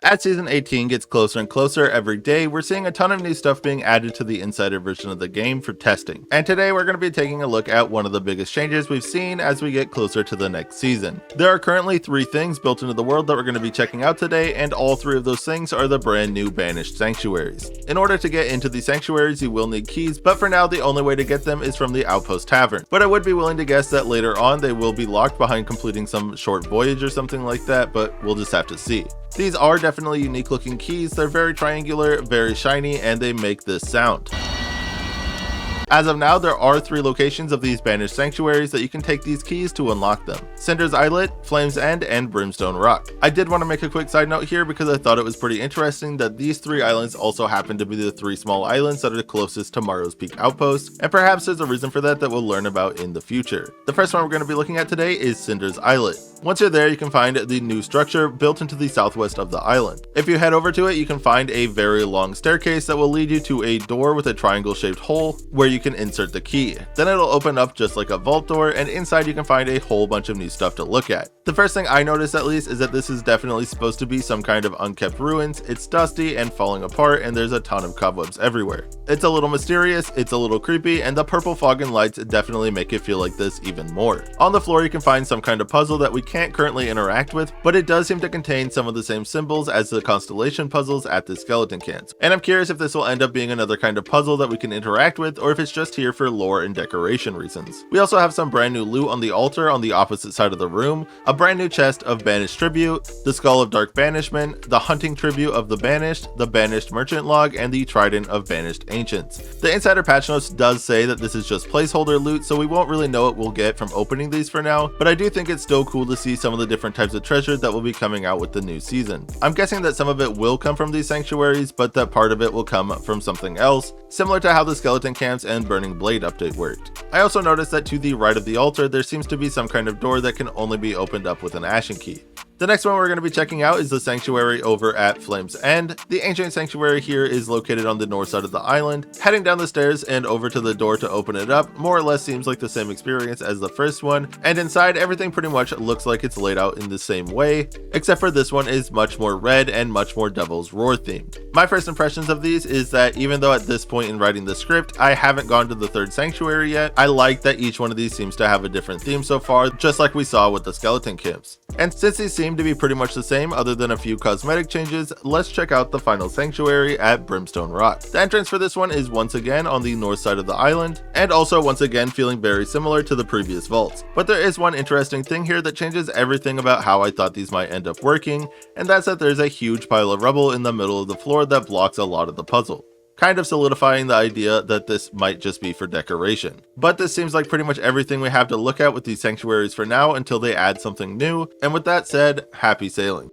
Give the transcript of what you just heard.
As Season 18 gets closer and closer every day, we're seeing a ton of new stuff being added to the Insider version of the game for testing. And today we're going to be taking a look at one of the biggest changes we've seen as we get closer to the next season. There are currently 3 things built into the world that we're going to be checking out today, and all 3 of those things are the brand new Banished Sanctuaries. In order to get into these sanctuaries, you will need keys, but for now the only way to get them is from the Outpost Tavern. But I would be willing to guess that later on they will be locked behind completing some short voyage or something like that, but we'll just have to see. These are definitely unique looking keys. They're very triangular, very shiny, and they make this sound. As of now, there are 3 locations of these Banished Sanctuaries that you can take these keys to unlock them: Cinder's Islet, Flame's End, and Brimstone Rock. I did want to make a quick side note here because I thought it was pretty interesting that these 3 islands also happen to be the 3 small islands that are closest to Morrow's Peak Outpost, and perhaps there's a reason for that we'll learn about in the future. The first one we're going to be looking at today is Cinder's Islet. Once you're there, you can find the new structure built into the southwest of the island. If you head over to it, you can find a very long staircase that will lead you to a door with a triangle shaped hole where you can insert the key. Then it'll open up just like a vault door, and inside you can find a whole bunch of new stuff to look at. The first thing I noticed at least is that this is definitely supposed to be some kind of unkept ruins. It's dusty and falling apart, and there's a ton of cobwebs everywhere. It's a little mysterious, it's a little creepy, and the purple fog and lights definitely make it feel like this even more. On the floor you can find some kind of puzzle that we can't currently interact with, but it does seem to contain some of the same symbols as the constellation puzzles at the skeleton camps. And I'm curious if this will end up being another kind of puzzle that we can interact with, or if it's just here for lore and decoration reasons. We also have some brand new loot on the altar on the opposite side of the room, a brand new chest of Banished Tribute, the Skull of Dark Banishment, the Hunting Tribute of the Banished, the Banished Merchant Log, and the Trident of Banished Ancients. The Insider patch notes does say that this is just placeholder loot, so we won't really know what we'll get from opening these for now, but I do think it's still cool to see some of the different types of treasure that will be coming out with the new season. I'm guessing that some of it will come from these sanctuaries, but that part of it will come from something else, similar to how the skeleton camps and Burning Blade update worked. I also noticed that to the right of the altar there seems to be some kind of door that can only be opened up with an Ashen Key. The next one we're going to be checking out is the sanctuary over at Flame's End. The Ancient Sanctuary here is located on the north side of the island. Heading down the stairs and over to the door to open it up more or less seems like the same experience as the first one, and inside everything pretty much looks like it's laid out in the same way, except for this one is much more red and much more Devil's Roar themed. My first impressions of these is that even though at this point in writing the script I haven't gone to the 3rd sanctuary yet, I like that each one of these seems to have a different theme so far, just like we saw with the skeleton camps. And since these seem to be pretty much the same other than a few cosmetic changes, let's check out the final sanctuary at Brimstone Rock. The entrance for this one is once again on the north side of the island, and also once again feeling very similar to the previous vaults. But there is one interesting thing here that changes everything about how I thought these might end up working, and that's that there's a huge pile of rubble in the middle of the floor that blocks a lot of the puzzle, kind of solidifying the idea that this might just be for decoration. But this seems like pretty much everything we have to look at with these sanctuaries for now until they add something new, and with that said, happy sailing.